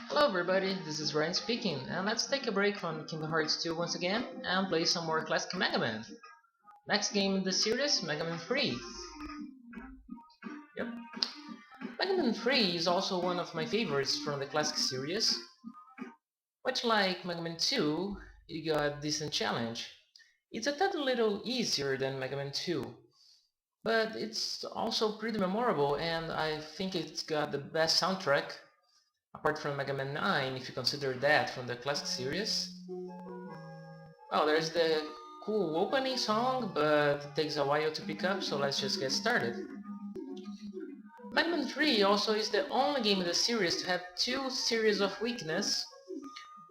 Hello everybody, this is Ryan speaking, and let's take a break from Kingdom Hearts 2 once again and play some more classic Mega Man. Next game in the series, Mega Man 3. Yep. Mega Man 3 is also one of my favorites from the classic series. Much like Mega Man 2, it got a decent challenge. It's a tad little easier than Mega Man 2, but it's also pretty memorable and I think it's got the best soundtrack, apart from Mega Man 9 if you consider that from the classic series. Well, there's the cool opening song, but it takes a while to pick up, so let's just get started. Mega Man 3 also is the only game in the series to have two series of weakness,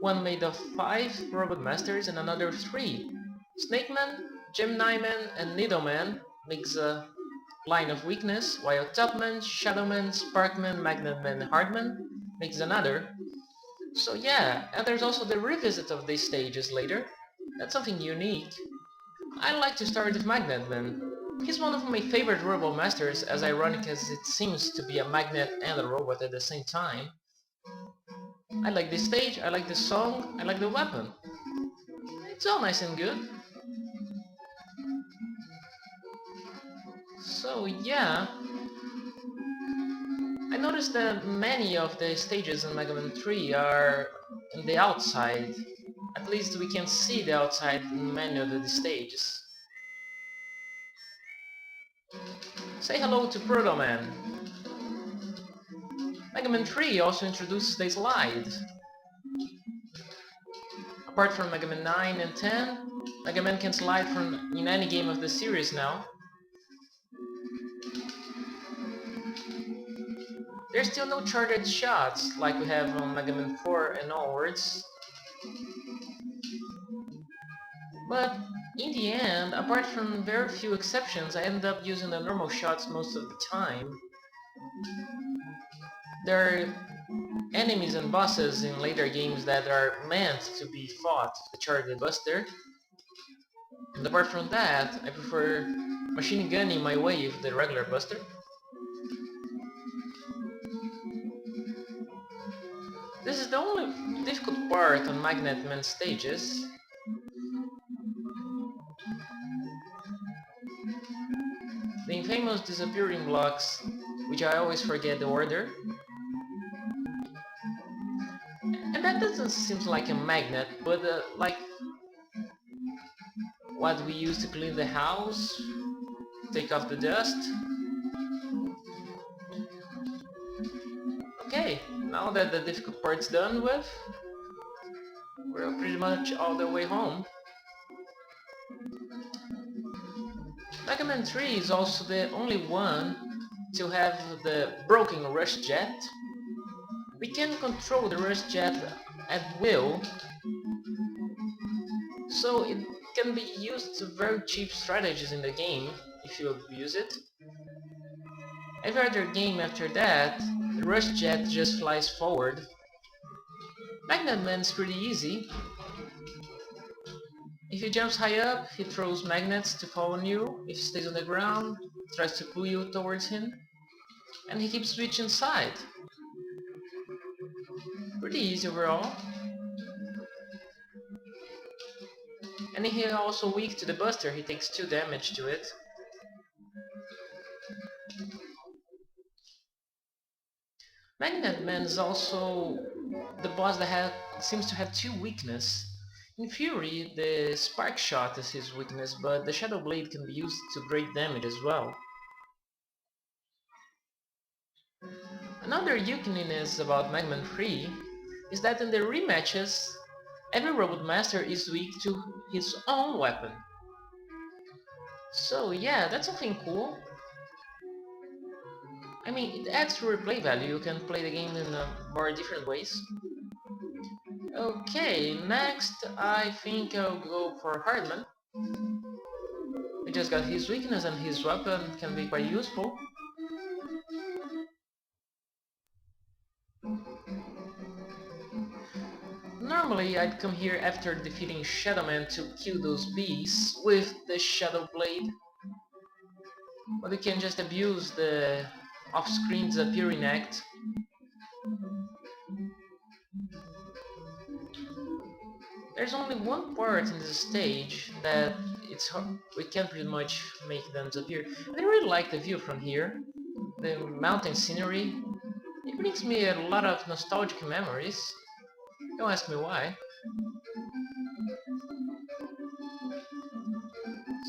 one made of 5 Robot Masters and another of 3. Snake Man, Gemini Man and Needle Man makes a line of weakness, while Top Man, Shadow Man, Spark Man, Magnet Man and Hard Man makes another. So yeah, and there's also the revisit of these stages later. That's something unique. I like to start with Magnet Man. He's one of my favorite robot masters, as ironic as it seems to be a magnet and a robot at the same time. I like this stage, I like the song, I like the weapon. It's all nice and good. So yeah, I noticed that many of the stages in Mega Man 3 are in the outside. At least we can see the outside in many of the stages. Say hello to Proto Man. Mega Man 3 also introduces the slide. Apart from Mega Man 9 and 10, Mega Man can slide from in any game of the series now. There's still no charged shots like we have on Mega Man 4 and onwards. But in the end, apart from very few exceptions, I ended up using the normal shots most of the time. There are enemies and bosses in later games that are meant to be fought with the Charged Buster. And apart from that, I prefer machine gunning my way with the regular Buster. This is the only difficult part on Magnet Man stages. The infamous disappearing blocks, which I always forget the order. And that doesn't seem like a magnet, but like what we use to clean the house, take off the dust. Okay, now that the difficult part's done with, we're pretty much all the way home. Mega Man 3 is also the only one to have the broken Rush Jet. We can control the Rush Jet at will, so it can be used to very cheap strategies in the game if you abuse it. Every other game after that, the Rush Jet just flies forward. Magnet Man is pretty easy. If he jumps high up, he throws magnets to fall on you. If he stays on the ground, he tries to pull you towards him. And he keeps switching side. Pretty easy overall. And he also weak to the Buster, he takes 2 damage to it. Magnet Man is also the boss that seems to have 2 weaknesses. In Fury, the Spark Shot is his weakness, but the Shadow Blade can be used to great damage as well. Another uniqueness about Mega Man 3 is that in the rematches, every Robot Master is weak to his own weapon. So yeah, that's something cool. I mean, it adds to replay value, you can play the game in more different ways. Okay, next I think I'll go for Hardman. He just got his weakness and his weapon can be quite useful. Normally I'd come here after defeating Shadow Man to kill those beasts with the Shadow Blade. But you can just abuse the off-screen disappearing act. There's only one part in this stage that we can pretty much make them disappear. I really like the view from here. The mountain scenery. It brings me a lot of nostalgic memories. Don't ask me why.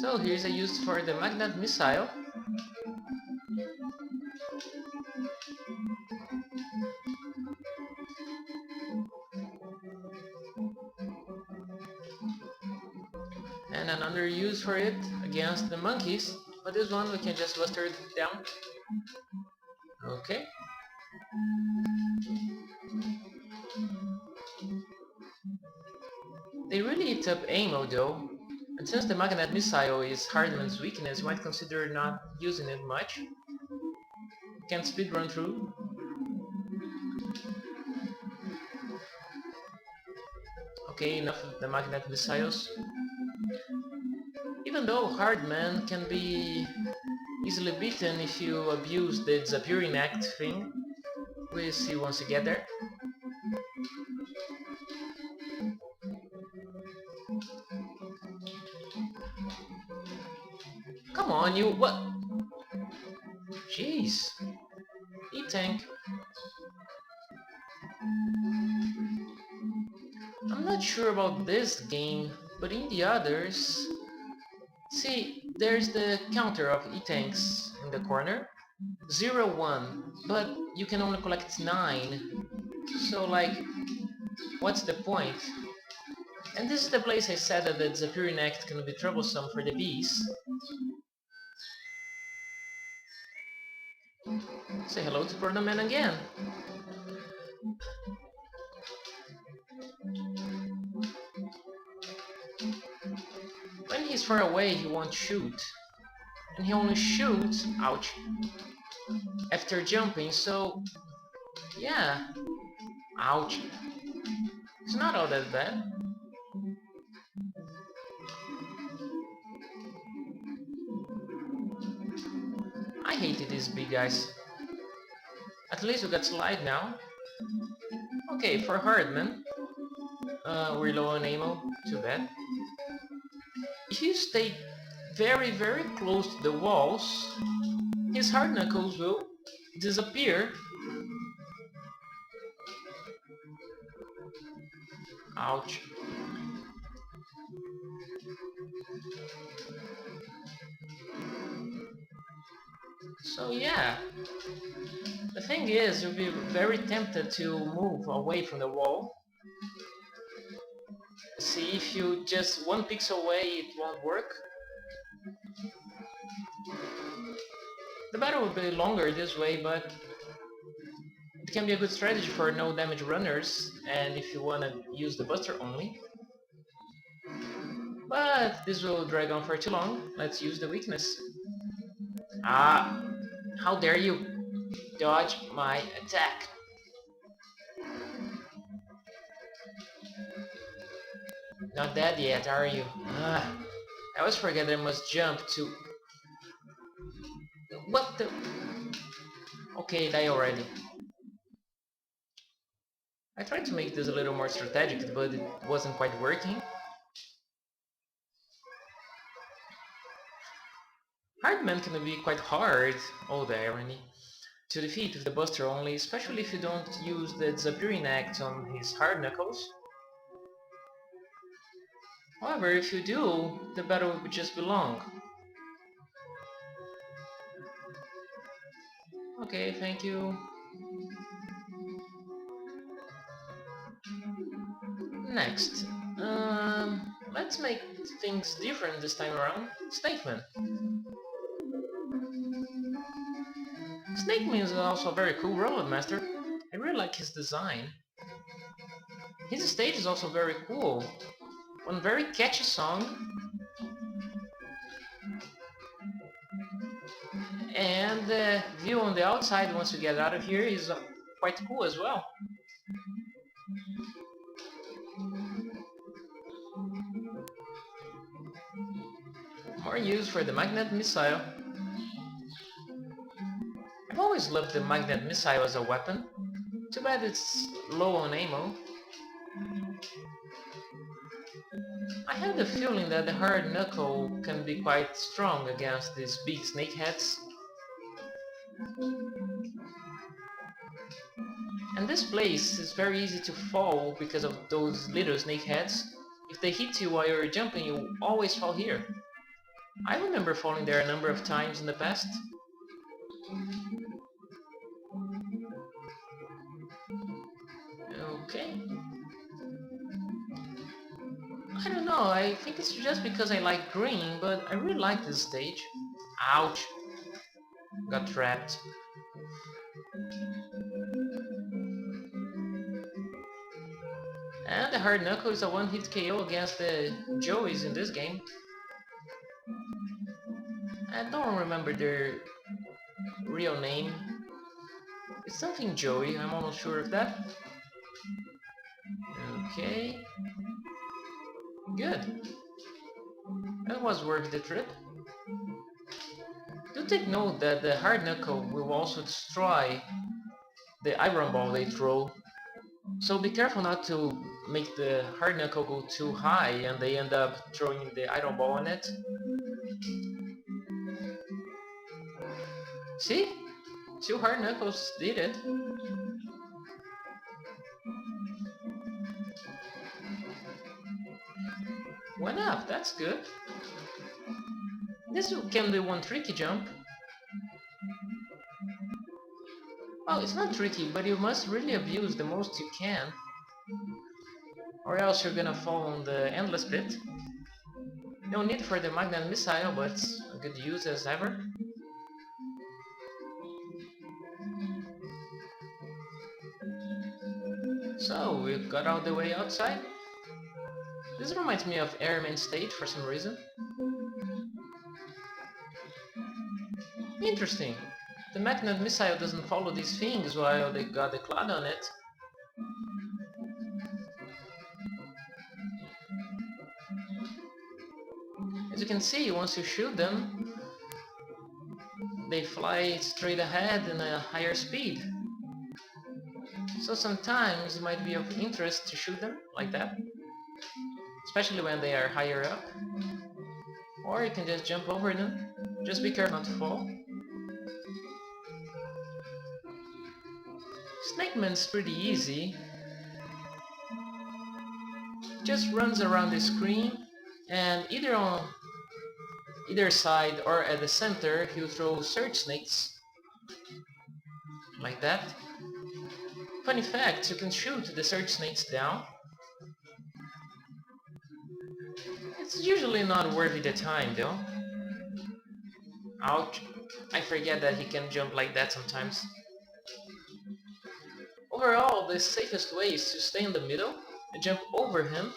So here's a use for the magnet missile. And another use for it against the monkeys, but this one we can just buster it down. Okay. They really eat up ammo though, and since the magnet missile is Hardman's weakness, you might consider not using it much. You can speedrun through. Okay, enough of the magnet missiles. Even though Hardman can be easily beaten if you abuse the disappearing act thing, we'll see once you get there. Come on, you what? Jeez. E-tank. I'm not sure about this game, but in the others... See, there's the counter of E-tanks in the corner. 0, 1, but you can only collect 9. So like, what's the point? And this is the place I said that the disappearing act can be troublesome for the bees. Say hello to Pornoman again. When he's far away, he won't shoot. And he only shoots, ouch, after jumping, so yeah, ouch. It's not all that bad. I hated these big guys. At least we got slide now. Okay, for Hardman, we're low on ammo, too bad. If you stay very close to the walls, his hard knuckles will disappear. Ouch. So yeah, the thing is, you'll be very tempted to move away from the wall. See, if you just 1 pixel away, it won't work. The battle will be longer this way, but it can be a good strategy for no damage runners, and if you wanna use the buster only. But this will drag on for too long. Let's use the weakness. Ah, how dare you dodge my attack. Not dead yet, are you? Ah, I always forget I must jump to... What the... Okay, die already. I tried to make this a little more strategic, but it wasn't quite working. Hardman can be quite hard, oh the irony, to defeat with the buster only, especially if you don't use the disappearing act on his hard knuckles. However, if you do, the battle will just be long. Okay, thank you. Next, let's make things different this time around. Snakeman. Snakeman is also a very cool robot master. I really like his design. His stage is also very cool. One very catchy song. And the view on the outside once you get out of here is quite cool as well. More use for the magnet missile. I've always loved the magnet missile as a weapon. Too bad it's low on ammo. I have the feeling that the hard knuckle can be quite strong against these big snakeheads. And this place is very easy to fall because of those little snakeheads. If they hit you while you're jumping, you always fall here. I remember falling there a number of times in the past. Okay. I don't know, I think it's just because I like green, but I really like this stage. Ouch! Got trapped. And the hard knuckle is a one-hit KO against the Joeys in this game. I don't remember their real name. It's something Joey, I'm almost sure of that. Okay. Good. That was worth the trip. Do take note that the hard knuckle will also destroy the iron ball they throw. So be careful not to make the hard knuckle go too high and they end up throwing the iron ball on it. See? 2 hard knuckles did it. Went up, that's good. This can be one tricky jump. Well, it's not tricky, but you must really abuse the most you can. Or else you're gonna fall on the endless pit. No need for the magnet missile, but a good use as ever. So, we got all the way outside. This reminds me of Airman Stage for some reason. Interesting. The magnet missile doesn't follow these things while they got the cloud on it. As you can see, once you shoot them, they fly straight ahead in a higher speed. So sometimes it might be of interest to shoot them like that, especially when they are higher up. Or you can just jump over them. Just be careful not to fall. Snake Man's pretty easy. Just runs around the screen and either on either side or at the center he'll throw surge snakes. Like that. Funny fact, you can shoot the surge snakes down. It's usually not worth the time though. Ouch. I forget that he can jump like that sometimes. Overall, the safest way is to stay in the middle and jump over him.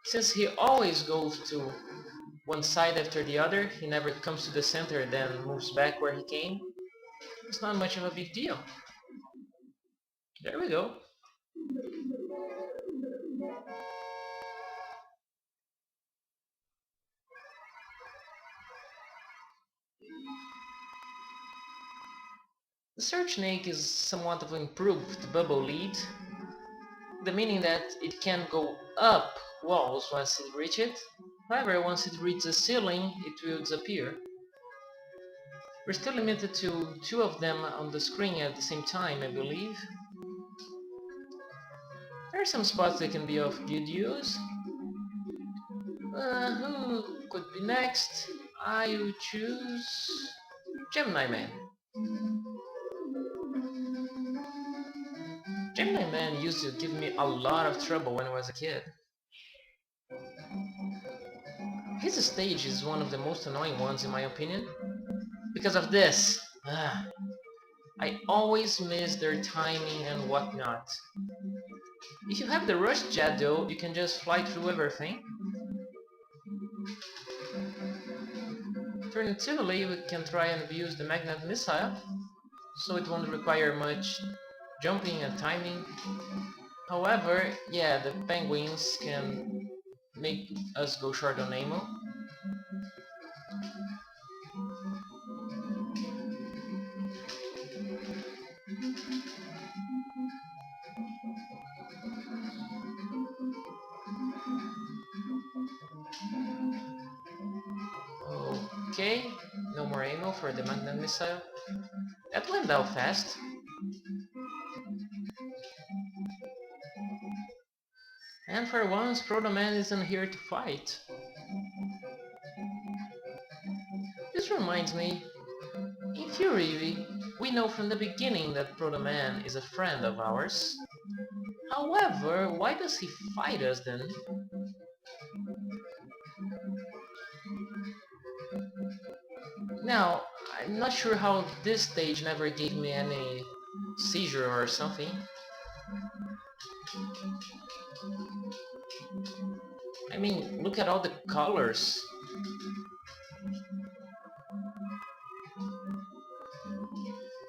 Since he always goes to one side after the other, he never comes to the center and then moves back where he came. It's not much of a big deal. There we go. The Surge Snake is somewhat of an improved bubble lead, the meaning that it can go up walls once it reaches it. However, once it reaches the ceiling, it will disappear. We're still limited to 2 of them on the screen at the same time, I believe. There are some spots that can be of good use. Who could be next? I would choose Gemini Man. Gemini Man used to give me a lot of trouble when I was a kid. His stage is one of the most annoying ones in my opinion. Because of this. I always miss their timing and whatnot. If you have the rush jet though, you can just fly through everything. Alternatively, we can try and use the magnet missile, so it won't require much jumping and timing. However, yeah, the penguins can make us go short on ammo. more ammo for the magnet missile. That went out fast. And for once, Proto Man isn't here to fight. This reminds me, in theory, we know from the beginning that Proto Man is a friend of ours. However, why does he fight us then? Now, I'm not sure how this stage never gave me any seizure or something. I mean, look at all the colors.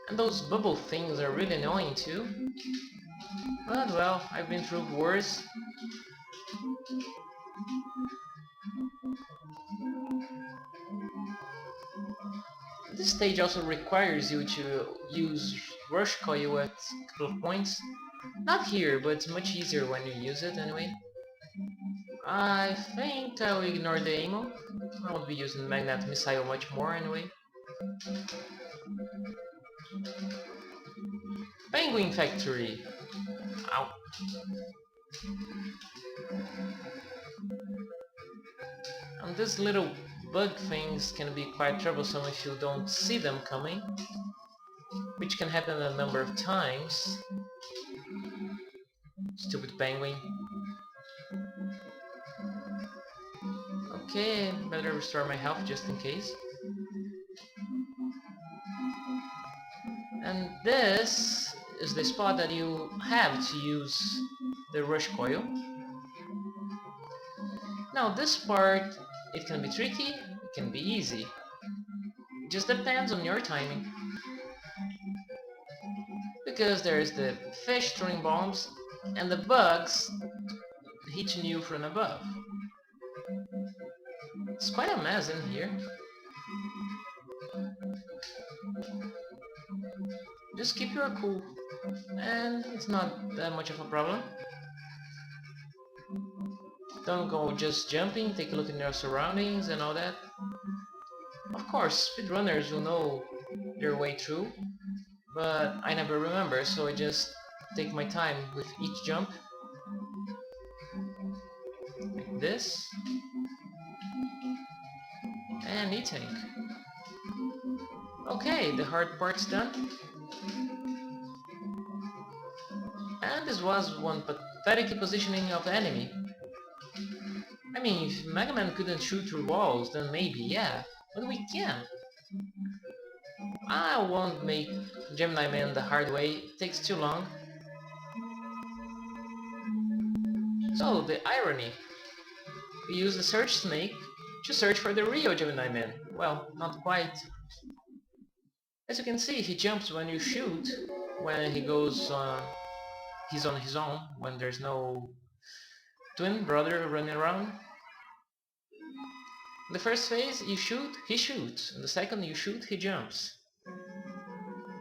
And those bubble things are really annoying too. But well, I've been through worse. This stage also requires you to use rush coil at a couple of points. Not here, but it's much easier when you use it anyway. I think I'll ignore the ammo. I won't be using magnet missile much more anyway. Penguin Factory. Ow. And these little bug things can be quite troublesome if you don't see them coming, which can happen a number of times. Stupid penguin. Okay, better restore my health just in case. And this is the spot that you have to use the rush coil. Now this part, it can be tricky, it can be easy. It just depends on your timing. Because there's the fish throwing bombs and the bugs hitting you from above. It's quite a mess in here. Just keep your cool, and it's not that much of a problem. Don't go just jumping, take a look at your surroundings and all that. Of course, speedrunners will know their way through, but I never remember, so I just take my time with each jump. Like this. And E-Tank. Okay, the hard part's done. And this was one pathetic positioning of the enemy. I mean, if Mega Man couldn't shoot through walls, then maybe, yeah, but we can. I won't make Gemini Man the hard way, it takes too long. So, the irony. We use the search snake to search for the real Gemini Man. Well, not quite. As you can see, he jumps when you shoot, when he goes he's on his own, when there's no twin brother running around. In the first phase, you shoot, he shoots. In the second, you shoot, he jumps.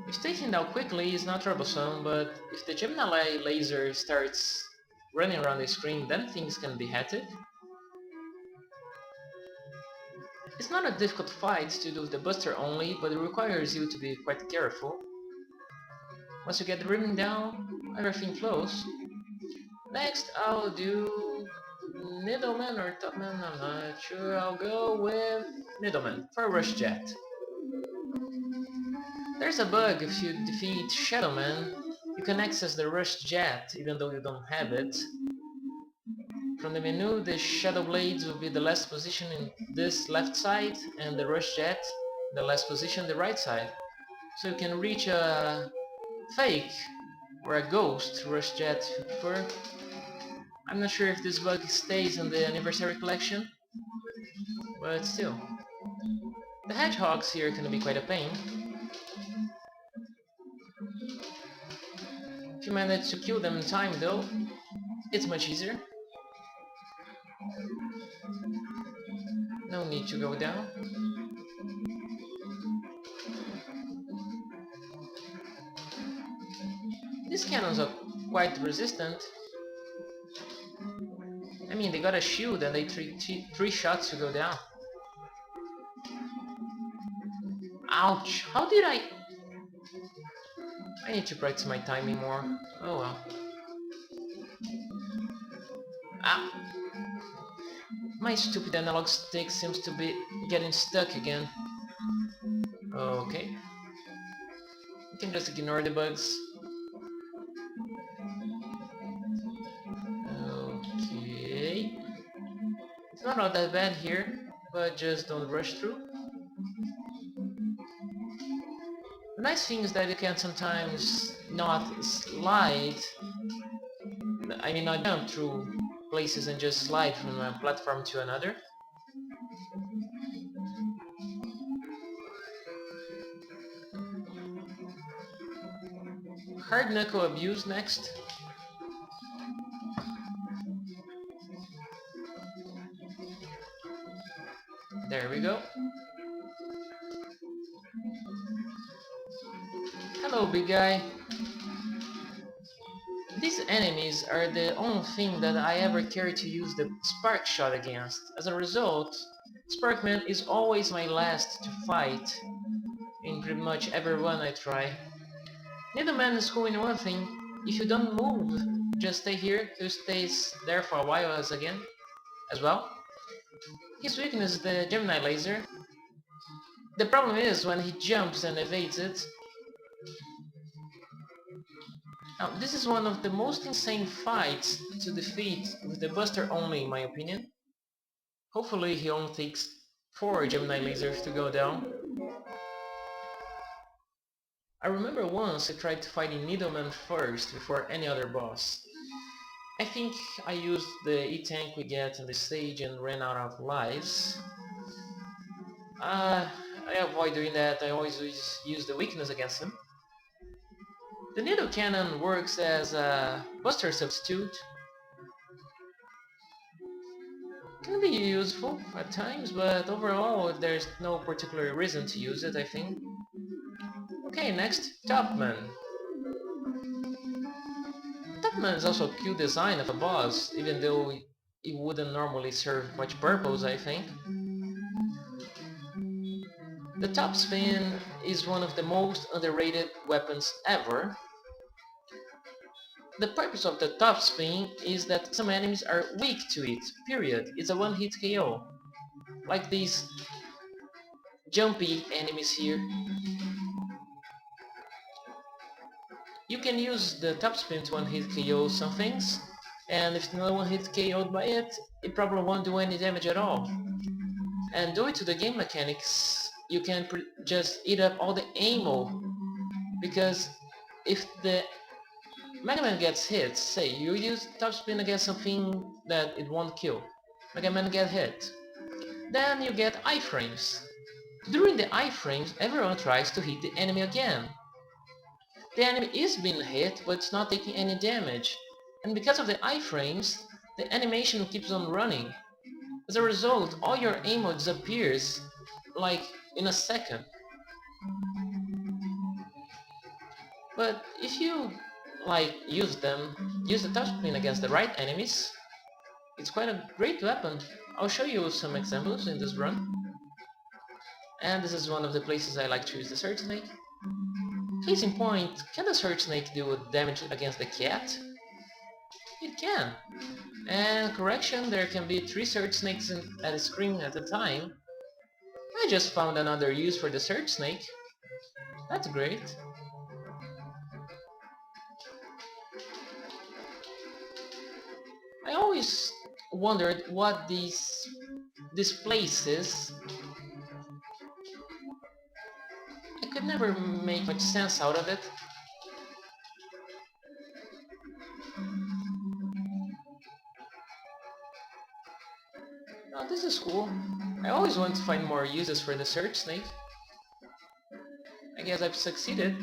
If taken down quickly is not troublesome, but if the Gemini laser starts running around the screen, then things can be hectic. It's not a difficult fight to do with the Buster only, but it requires you to be quite careful. Once you get the ribbon down, everything flows. Next, I'll do Needleman or Topman, I'm not sure. I'll go with Needleman for Rush Jet. There's a bug: if you defeat Shadowman, you can access the Rush Jet even though you don't have it. From the menu, the Shadow Blades will be the last position in this left side, and the Rush Jet, the last position, the right side. So you can reach a fake or a ghost Rush Jet if you prefer. I'm not sure if this bug stays in the Anniversary Collection, but still. The hedgehogs here can be quite a pain. If you manage to kill them in time though, it's much easier. No need to go down. These cannons are quite resistant. I mean, they got a shield and they three shots to go down. Ouch! How did I... I need to practice my timing more. Oh well. Ah! My stupid analog stick seems to be getting stuck again. Okay. You can just ignore the bugs. Okay. It's not all that bad here, but just don't rush through. The nice thing is that you can sometimes not slide, I mean not jump through places and just slide from a platform to another. Hard knuckle abuse next. There we go. Hello, big guy. These enemies are the only thing that I ever care to use the spark shot against. As a result, Sparkman is always my last to fight in pretty much every one I try. Needleman is cool in one thing: if you don't move, just stay here, he stays there for a while as well. His weakness is the Gemini laser. The problem is when he jumps and evades it. Now, this is one of the most insane fights to defeat with the Buster only, in my opinion. Hopefully he only takes 4 Gemini lasers to go down. I remember once I tried to fight Needleman first before any other boss. I think I used the E-tank we get on the stage and ran out of lives. I avoid doing that. I always use the weakness against him. The needle cannon works as a buster substitute. Can be useful at times, but overall there's no particular reason to use it, I think. Okay, next, Topman. Topman is also a cute design of a boss, even though it wouldn't normally serve much purpose, I think. The top spin is one of the most underrated weapons ever. The purpose of the top spin is that some enemies are weak to it, period. It's a one-hit KO. Like these jumpy enemies here. You can use the top spin to one-hit KO some things, and if no one hit KO'd by it, it probably won't do any damage at all. And due to the game mechanics, you can just eat up all the ammo, because if the Mega Man gets hit, say you use top spin against something that it won't kill. Mega Man get hit. Then you get iframes. During the iframes, everyone tries to hit the enemy again. The enemy is being hit, but it's not taking any damage. And because of the iframes, the animation keeps on running. As a result, all your ammo disappears, like in a second. But if you use the top spin against the right enemies, it's quite a great weapon. I'll show you some examples in this run. And this is one of the places I like to use the Surge Snake. Case in point, can the Surge Snake do damage against the cat? It can. And correction, there can be 3 Surge Snakes at a screen at a time. I just found another use for the Surge Snake. That's great. I always wondered what this place is. I could never make much sense out of it. Oh, this is cool. I always want to find more uses for the Surge Snake. I guess I've succeeded.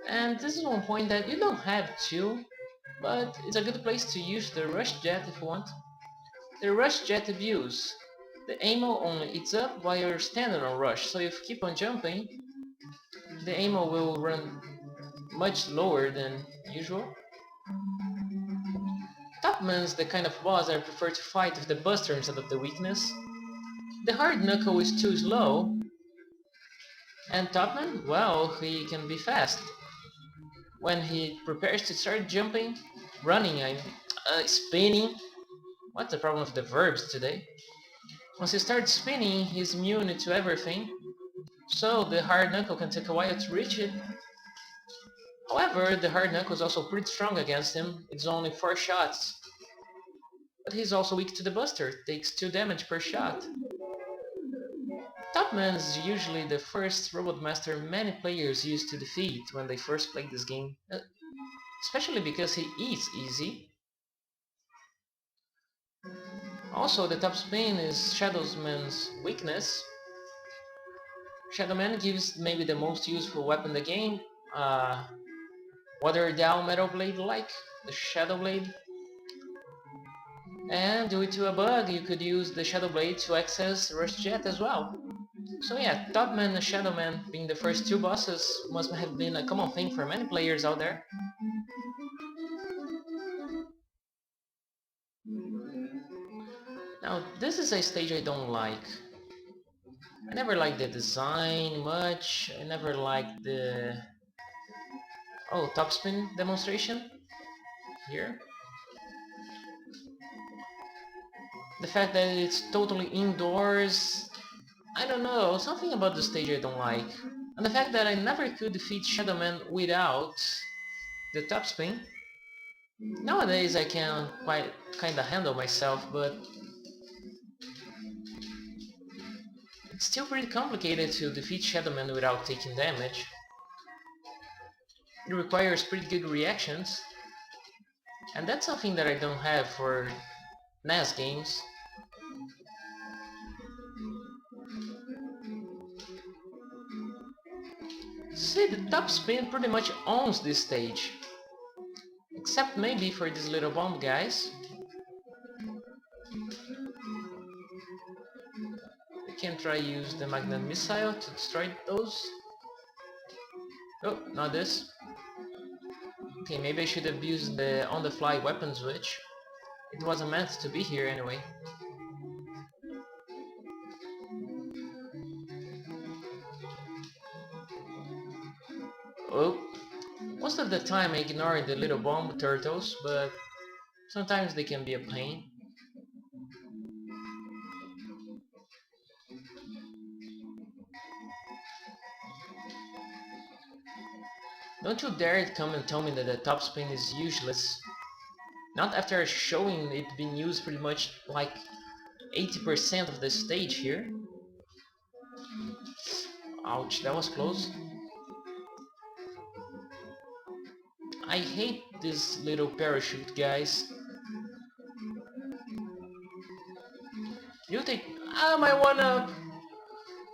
And this is one point that you don't have to, but it's a good place to use the Rush Jet if you want. The Rush Jet abuse. The ammo only eats up while you're standing on Rush, so if you keep on jumping, the ammo will run much lower than usual. Topman's the kind of boss I prefer to fight with the Buster instead of the weakness. The hard knuckle is too slow, and Topman, well, he can be fast. When he prepares to start jumping, running, spinning. What's the problem with the verbs today? Once he starts spinning, he's immune to everything, so the hard knuckle can take a while to reach it. However, the hard knuckle is also pretty strong against him, it's only 4 shots. But he's also weak to the Buster, takes 2 damage per shot. Topman is usually the first robot master many players used to defeat when they first played this game, especially because he is easy. Also, the top spin is Shadowman's weakness. Shadowman gives maybe the most useful weapon in the game, watered down metal blade like the Shadow Blade. And due to a bug, you could use the Shadow Blade to access Rush Jet as well. So yeah, Topman and Shadowman being the first 2 bosses must have been a common thing for many players out there. Now, this is a stage I don't like. I never liked the design much, I never liked the... Oh, topspin demonstration? Here. The fact that it's totally indoors, I don't know, something about the stage I don't like. And the fact that I never could defeat Shadowman without the topspin. Nowadays I can quite kinda handle myself, but it's still pretty complicated to defeat Shadowman without taking damage. It requires pretty good reactions, and that's something that I don't have for NES games. See, the top spin pretty much owns this stage. Except maybe for these little bomb guys. We can try use the magnet missile to destroy those. Oh, not this. Okay, maybe I should have used the on-the-fly weapon switch. It wasn't meant to be here anyway. Oh, most of the time I ignore the little bomb turtles, but sometimes they can be a pain. Don't you dare come and tell me that the top spin is useless. Not after showing it being used pretty much like 80% of the stage here. Ouch, that was close. I hate this little parachute, guys. You take... Ah, my 1-up!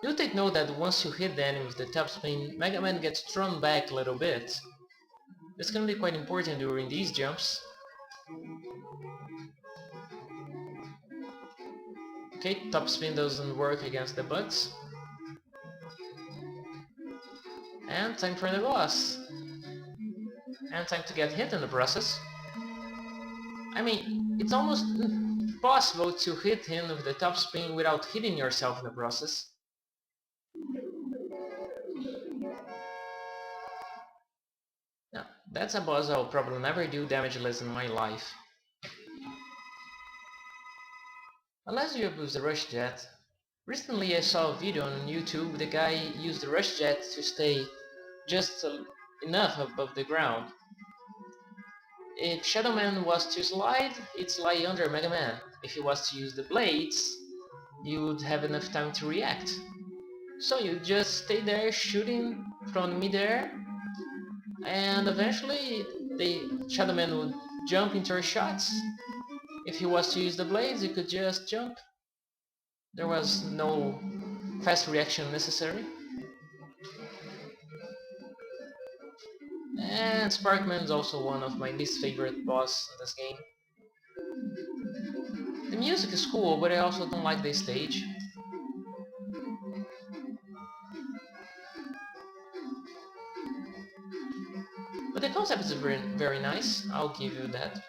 You take note that once you hit the enemy with the top spin, Mega Man gets thrown back a little bit. This can be quite important during these jumps. Okay, top spin doesn't work against the bugs. And time for the boss. And time to get hit in the process. I mean, it's almost impossible to hit him with the top spin without hitting yourself in the process. Now, that's a boss I'll probably never do damageless in my life. Unless you abuse the rush jet. Recently I saw a video on YouTube, the guy used the rush jet to stay just enough above the ground. If Shadow Man was to slide, it'd slide under Mega Man. If he was to use the blades, you would have enough time to react. So you just stay there shooting from midair, and eventually the Shadow Man would jump into your shots. If he was to use the blades, he could just jump. There was no fast reaction necessary. And Sparkman is also one of my least favorite boss in this game. The music is cool, but I also don't like the stage. concept is very, very nice, I'll give you that.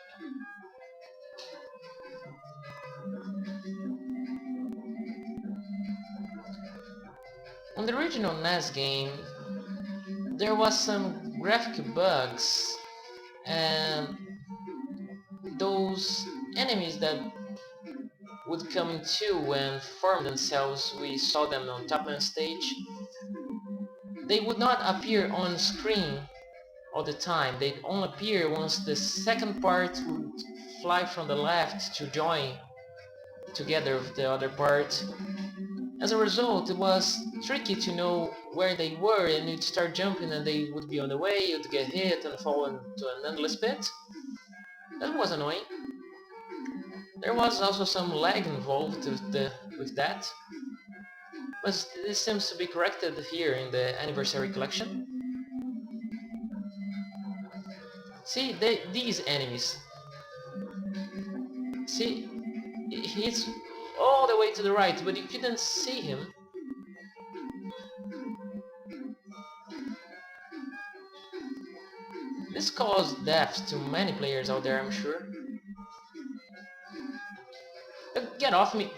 On the original NES game, there was some graphic bugs and those enemies that would come in two and form themselves, we saw them on Top-Man stage, they would not appear on screen all the time. They'd only appear once the second part would fly from the left to join together with the other part. As a result, it was tricky to know where they were, and you'd start jumping and they would be on the way, you'd get hit and fall into an endless pit. That was annoying. There was also some lag involved with that, but this seems to be corrected here in the Anniversary Collection. See, these enemies. See, he's all the way to the right, but you couldn't see him. This caused deaths to many players out there, I'm sure. Get off me!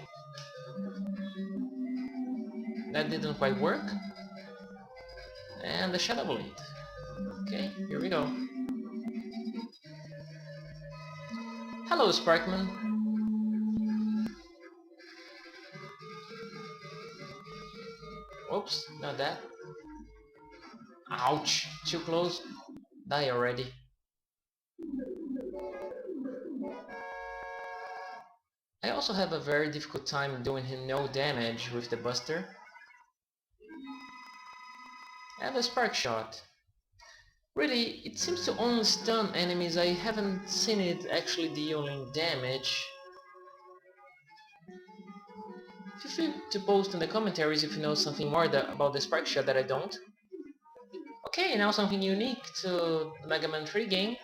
That didn't quite work. And the Shadow Blade. Okay, here we go. Hello, Sparkman. Oops, not that. Ouch, too close. Die already. I also have a very difficult time doing him no damage with the Buster. And the Spark Shot. Really, it seems to only stun enemies. I haven't seen it actually dealing damage. Feel free to post in the commentaries if you know something more about the Spark Shot that I don't. Okay, now something unique to the Mega Man 3 game.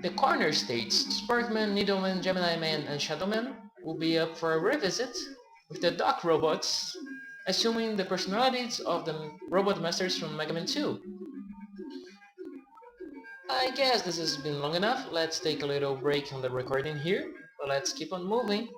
The corner states, Sparkman, Needleman, Gemini Man, and Shadowman will be up for a revisit with the Dock robots, assuming the personalities of the robot masters from Mega Man 2. I guess this has been long enough. Let's take a little break on the recording here, but let's keep on moving.